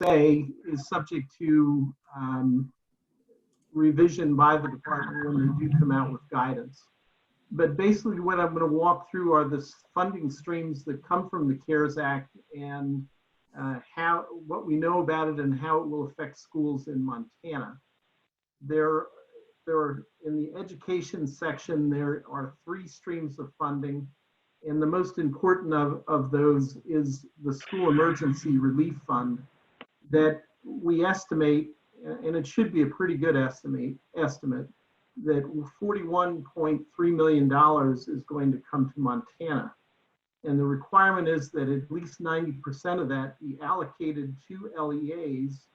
say is subject to revision by the department when they do come out with guidance. But basically what I'm going to walk through are the funding streams that come from the CARES Act and what we know about it and how it will affect schools in Montana. There are, in the education section, there are 3 streams of funding. And the most important of those is the School Emergency Relief Fund that we estimate, and it should be a pretty good estimate that $41.3 million is going to come to Montana. And the requirement is that at least 90% of that be allocated to LEAs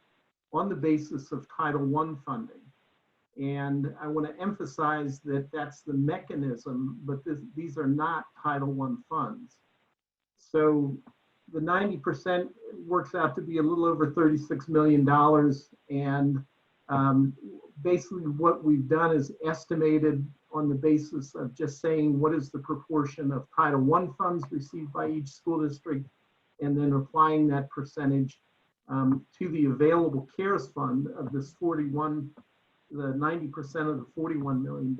on the basis of Title I funding. And I want to emphasize that that's the mechanism, but these are not Title I funds. So the 90% works out to be a little over $36 million. And basically what we've done is estimated on the basis of just saying what is the proportion of Title I funds received by each school district, and then applying that percentage to the available CARES fund of this the 90% of the $41 million.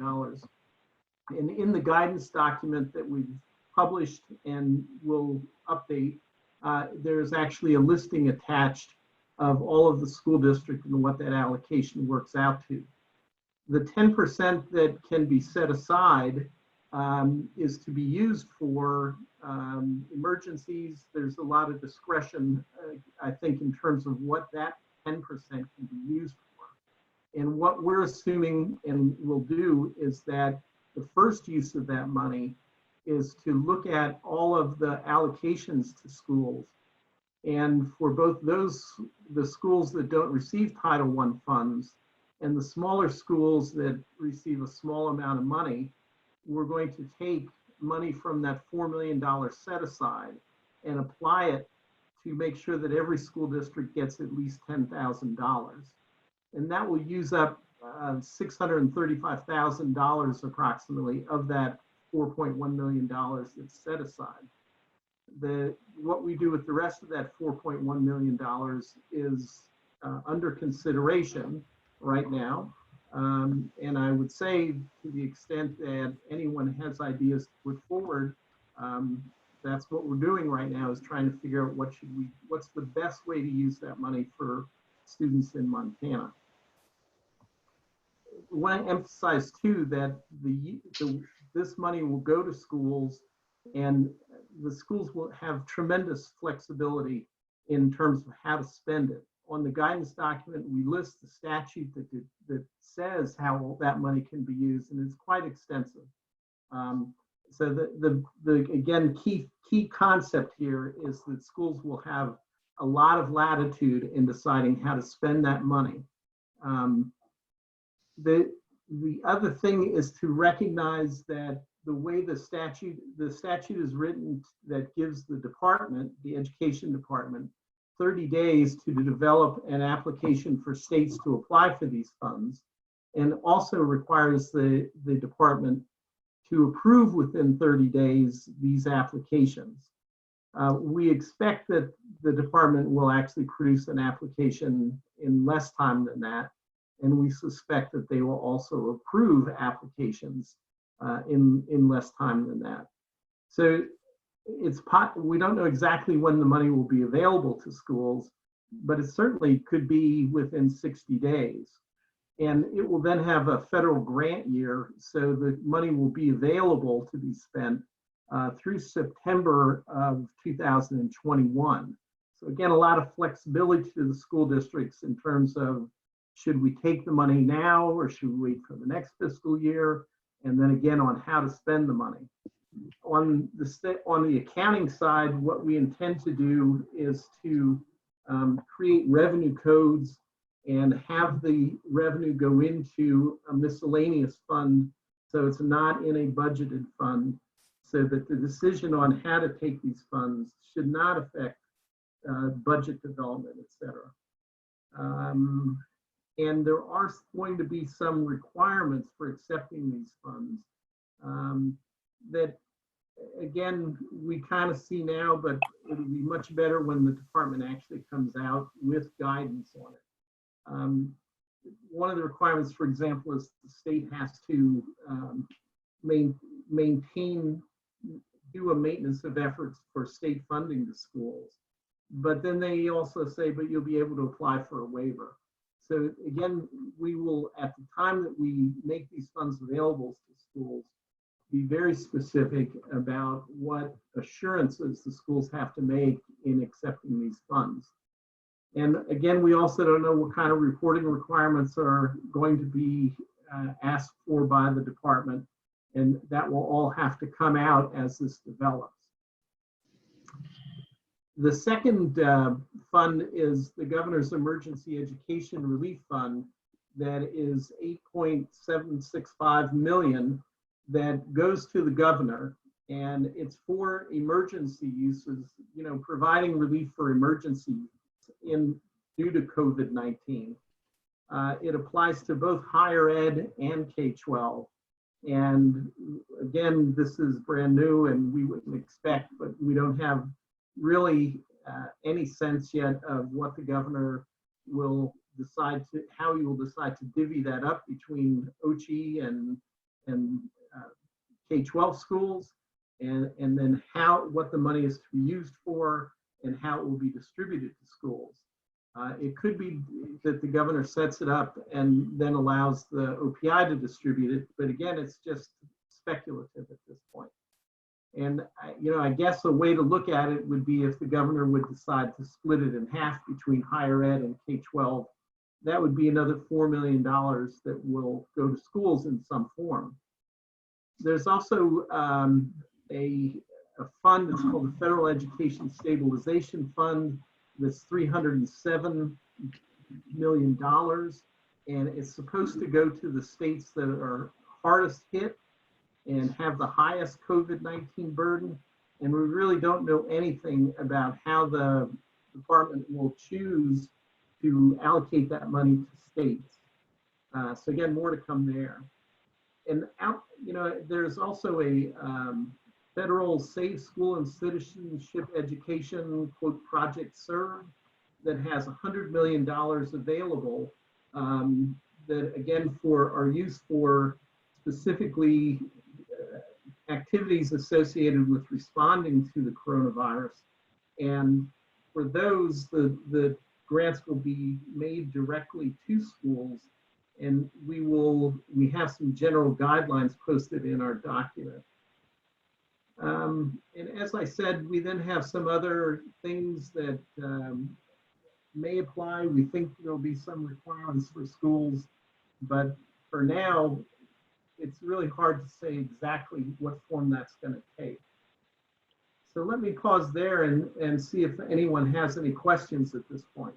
And in the guidance document that we've published and will update, there's actually a listing attached of all of the school districts and what that allocation works out to. The 10% that can be set aside is to be used for emergencies. There's a lot of discretion, I think, in terms of what that 10% can be used for. And what we're assuming and will do is that the first use of that money is to look at all of the allocations to schools. And for both the schools that don't receive Title I funds and the smaller schools that receive a small amount of money, we're going to take money from that $4 million set aside and apply it to make sure that every school district gets at least $10,000. And that will use up $635,000 approximately of that $4.1 million that's set aside. What we do with the rest of that $4.1 million is under consideration right now. And I would say, to the extent that anyone has ideas to put forward, that's what we're doing right now, is trying to figure out what's the best way to use that money for students in Montana. I want to emphasize too that this money will go to schools, and the schools will have tremendous flexibility in terms of how to spend it. On the guidance document, we list the statute that says how that money can be used, and it's quite extensive. So the again, key concept here is that schools will have a lot of latitude in deciding how to spend that money. The other thing is to recognize that the way the statute is written, that gives the department, the education department, 30 days to develop an application for states to apply for these funds, and also requires the department to approve within 30 days these applications. We expect that the department will actually produce an application in less time than that, and we suspect that they will also approve applications in less time than that. So we don't know exactly when the money will be available to schools, but it certainly could be within 60 days. And it will then have a federal grant year, so the money will be available to be spent through September of 2021. So again, a lot of flexibility to the school districts in terms of, should we take the money now or should we wait for the next fiscal year? And then again, on how to spend the money. On the accounting side, what we intend to do is to create revenue codes and have the revenue go into a miscellaneous fund, so it's not in a budgeted fund, so that the decision on how to take these funds should not affect budget development, etc. And there are going to be some requirements for accepting these funds that again, we kind of see now, but it'll be much better when the department actually comes out with guidance on it. One of the requirements, for example, is the state has to maintain, do a maintenance of efforts for state funding to schools. But then they also say, but you'll be able to apply for a waiver. So again, we will, at the time that we make these funds available to schools, be very specific about what assurances the schools have to make in accepting these funds. And again, we also don't know what kind of reporting requirements are going to be asked for by the department, and that will all have to come out as this develops. The second fund is the Governor's Emergency Education Relief Fund that is $8.765 million that goes to the governor, and it's for emergency uses, you know, providing relief for emergency due to COVID-19. It applies to both higher ed and K-12. And again, this is brand new and we wouldn't expect, but we don't have really any sense yet of what the governor will decide to, how he will decide to divvy that up between OCHE and K-12 schools, and then what the money is to be used for and how it will be distributed to schools. It could be that the governor sets it up and then allows the OPI to distribute it, but again, it's just speculative at this point. And you know, I guess a way to look at it would be if the governor would decide to split it in half between higher ed and K-12, that would be another $4 million that will go to schools in some form. There's also a fund that's called the Federal Education Stabilization Fund that's $307 million, and it's supposed to go to the states that are hardest hit and have the highest COVID-19 burden. And we really don't know anything about how the department will choose to allocate that money to states. So again, more to come there. And you know, there's also a federal Safe School and Citizenship Education, quote, Project Serve, that has $100 million available that again are used for specifically activities associated with responding to the coronavirus. And for those, the grants will be made directly to schools, and we have some general guidelines posted in our document. And as I said, we then have some other things that may apply. We think there'll be some requirements for schools, but for now, it's really hard to say exactly what form that's going to take. So let me pause there and see if anyone has any questions at this point.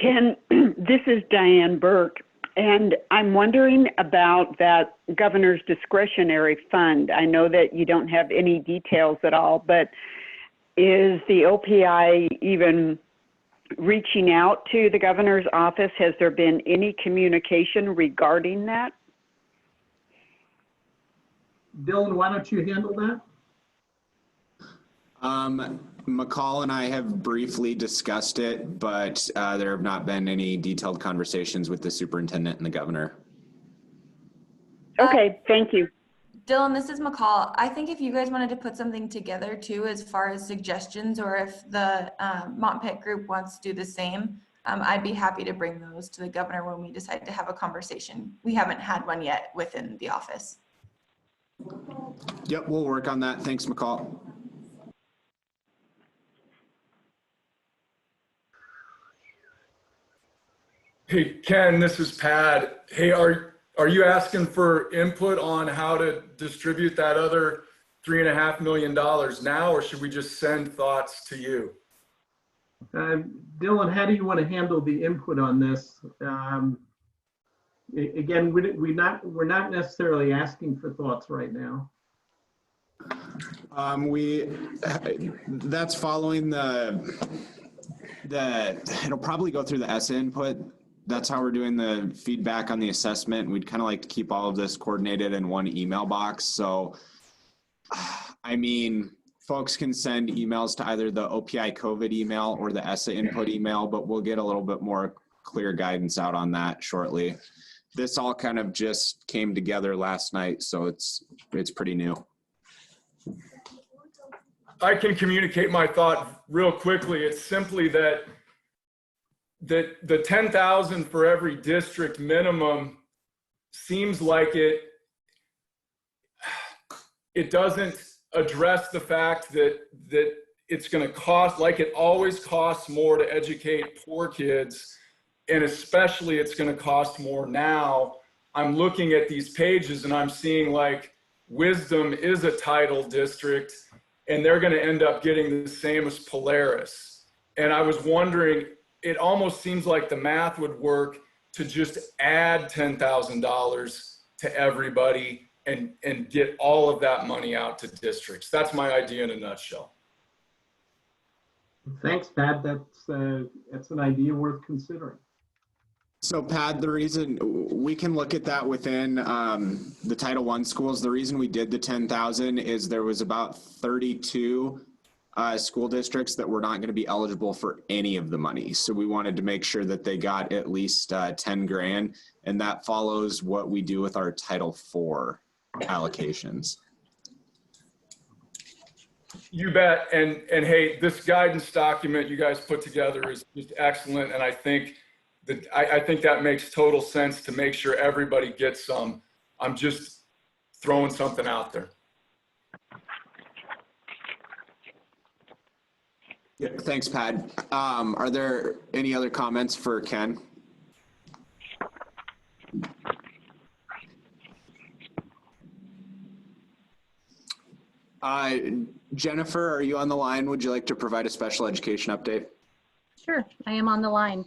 Ken, this is Diane Burke, and I'm wondering about that governor's discretionary fund. I know that you don't have any details at all, but is the OPI even reaching out to the governor's office? Has there been any communication regarding that? Dylan, why don't you handle that? McCall and I have briefly discussed it, but there have not been any detailed conversations with the superintendent and the governor. Okay, thank you. Dylan, this is McCall. I think if you guys wanted to put something together too, as far as suggestions, or if the Montpet group wants to do the same, I'd be happy to bring those to the governor when we decide to have a conversation. We haven't had one yet within the office. Yep, we'll work on that. Thanks, McCall. Hey, Ken, this is Pat. Hey, are you asking for input on how to distribute that other $3.5 million now, or should we just send thoughts to you? Dylan, how do you want to handle the input on this? Again, we're not necessarily asking for thoughts right now. That's following it'll probably go through the ESSA input that's how we're doing the feedback on the assessment. We'd kind of like to keep all of this coordinated in one email box. So, I mean, folks can send emails to either the OPI COVID email or the ESSA input email, but we'll get a little bit more clear guidance out on that shortly. This all kind of just came together last night, so it's pretty new. I can communicate my thought real quickly. It's simply that the 10,000 for every district minimum seems like it doesn't address the fact that it's going to cost, like it always costs more to educate poor kids, and especially it's going to cost more now. I'm looking at these pages and I'm seeing like Wisdom is a title district and they're going to end up getting the same as Polaris. And I was wondering, it almost seems like the math would work to just add $10,000 to everybody and get all of that money out to districts. That's my idea in a nutshell. Thanks, Pat. That's an idea worth considering. So Pat, the reason we can look at that within the Title I schools, the reason we did the 10,000 is there was about 32 school districts that were not going to be eligible for any of the money. So we wanted to make sure that they got at least 10 grand, and that follows what we do with our Title IV allocations. You bet. And hey, this guidance document you guys put together is just excellent. And I think that makes total sense to make sure everybody gets some. I'm just throwing something out there. Yeah, thanks, Pat. Are there any other comments for Ken? Jenifer, are you on the line? Would you like to provide a special education update? Sure, I am on the line.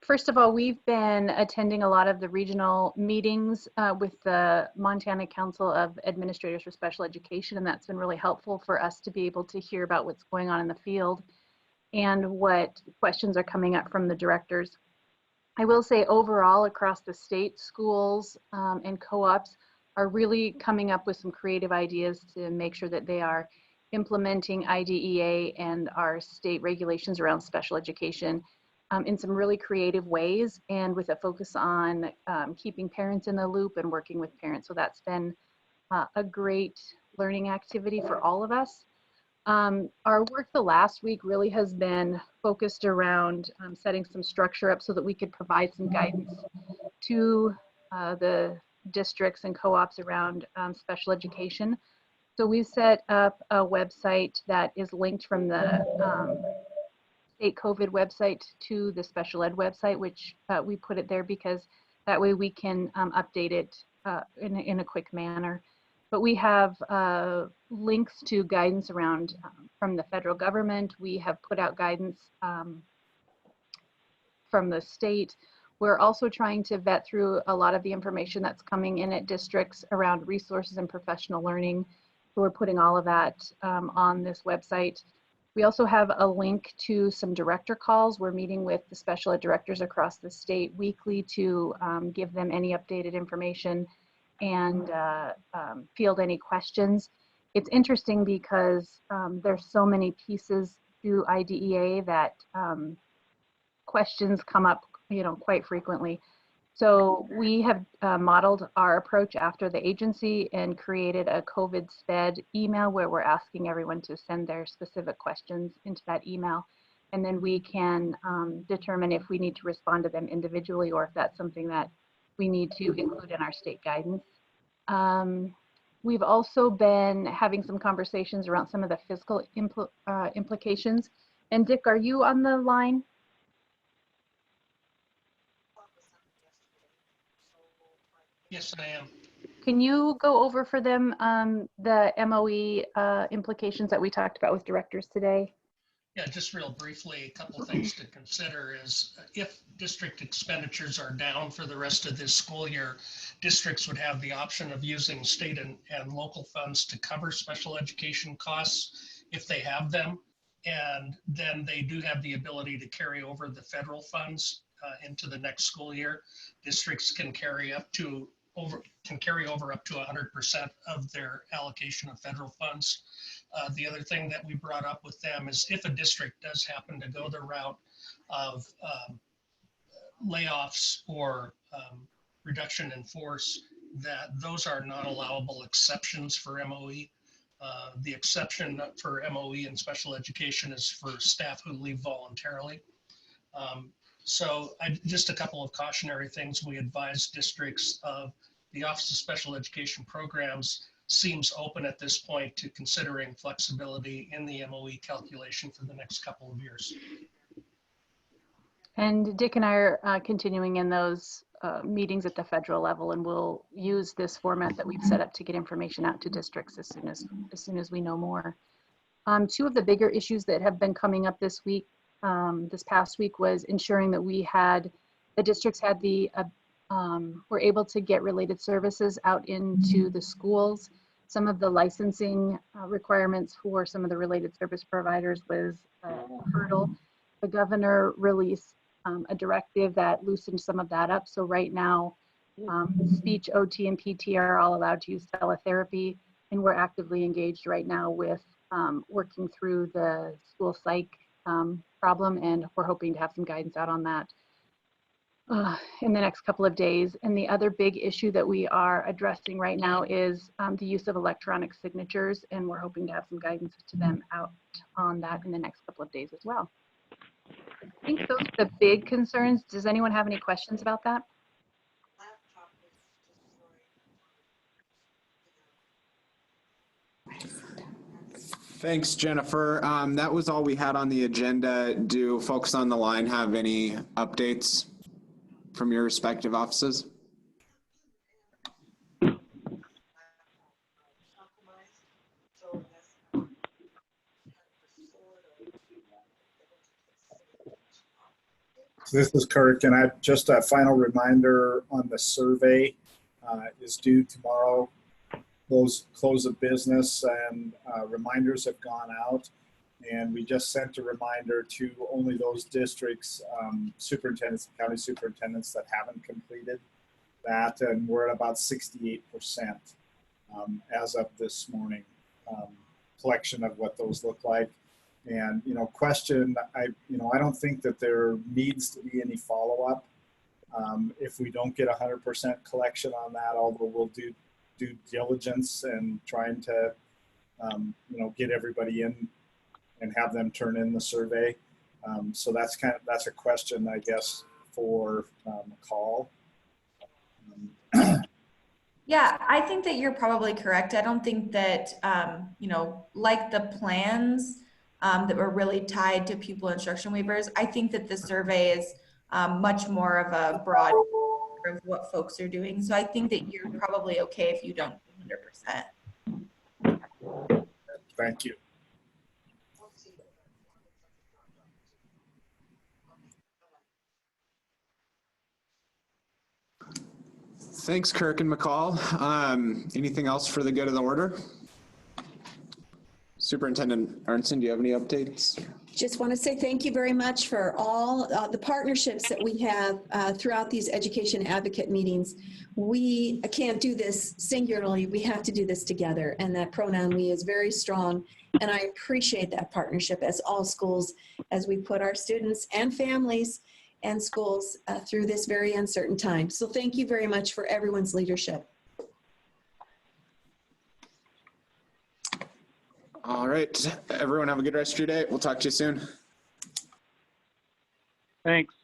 First of all, we've been attending a lot of the regional meetings with the Montana Council of Administrators for Special Education, and that's been really helpful for us to be able to hear about what's going on in the field and what questions are coming up from the directors. I will say overall across the state, schools and co-ops are really coming up with some creative ideas to make sure that they are implementing IDEA and our state regulations around special education in some really creative ways, and with a focus on keeping parents in the loop and working with parents. So that's been a great learning activity for all of us. Our work the last week really has been focused around setting some structure up so that we could provide some guidance to the districts and co-ops around special education. So we've set up a website that is linked from the state COVID website to the special ed website, which we put it there because that way we can update it in a quick manner. But we have links to guidance around from the federal government. We have put out guidance from the state. We're also trying to vet through a lot of the information that's coming in at districts around resources and professional learning. So we're putting all of that on this website. We also have a link to some director calls. We're meeting with the special ed directors across the state weekly to give them any updated information and field any questions. It's interesting because there's so many pieces to IDEA that questions come up, quite frequently. So we have modeled our approach after the agency and created a COVID SPED email where we're asking everyone to send their specific questions into that email. And then we can determine if we need to respond to them individually or if that's something that we need to include in our state guidance. We've also been having some conversations around some of the fiscal implications. And Dick, are you on the line? Yes, I am. Can you go over for them the MOE implications that we talked about with directors today? Yeah, just real briefly, a couple of things to consider is if district expenditures are down for the rest of this school year, districts would have the option of using state and local funds to cover special education costs if they have them. And then they do have the ability to carry over the federal funds into the next school year. Districts can carry over up to 100% of their allocation of federal funds. The other thing that we brought up with them is if a district does happen to go the route of layoffs or reduction in force, that those are not allowable exceptions for MOE. The exception for MOE in special education is for staff who leave voluntarily. So just a couple of cautionary things. We advise districts of the Office of Special Education Programs seems open at this point to considering flexibility in the MOE calculation for the next couple of years. And Dick and I are continuing in those meetings at the federal level, and we'll use this format that we've set up to get information out to districts as soon as we know more. Two of the bigger issues that have been coming up this week, this past week, was ensuring that the districts had were able to get related services out into the schools. Some of the licensing requirements for some of the related service providers was a hurdle. The governor released a directive that loosened some of that up. So right now, speech, OT, and PT are all allowed to use teletherapy, and we're actively engaged right now with working through the school psych problem, and we're hoping to have some guidance out on that in the next couple of days. And the other big issue that we are addressing right now is the use of electronic signatures, and we're hoping to have some guidance to them out on that in the next couple of days as well. I think those are the big concerns. Does anyone have any questions about that? Thanks, Jennifer. That was all we had on the agenda. Do folks on the line have any updates from your respective offices? This is Kirk, and just a final reminder on the survey is due tomorrow. Close of business, and reminders have gone out, and we just sent a reminder to only those districts, superintendents, county superintendents that haven't completed that, and we're at about 68% as of this morning. Collection of what those look like. And, question, I don't think that there needs to be any follow-up if we don't get 100% collection on that, although we'll do due diligence and trying to, get everybody in and have them turn in the survey. So that's a question, I guess, for McCall. Yeah, I think that you're probably correct. I don't think that, like the plans that were really tied to pupil instruction waivers, I think that the survey is much more of a broad of what folks are doing. So I think that you're probably okay if you don't 100%. Thank you. Thanks, Kirk and McCall. Anything else for the good of the order? Superintendent Arnson, do you have any updates? Just want to say thank you very much for all the partnerships that we have throughout these education advocate meetings. We can't do this singularly. We have to do this together. And that pronoun we is very strong. And I appreciate that partnership as all schools, as we put our students and families and schools through this very uncertain time. So thank you very much for everyone's leadership. All right, everyone have a good rest of your day. We'll talk to you soon. Thanks.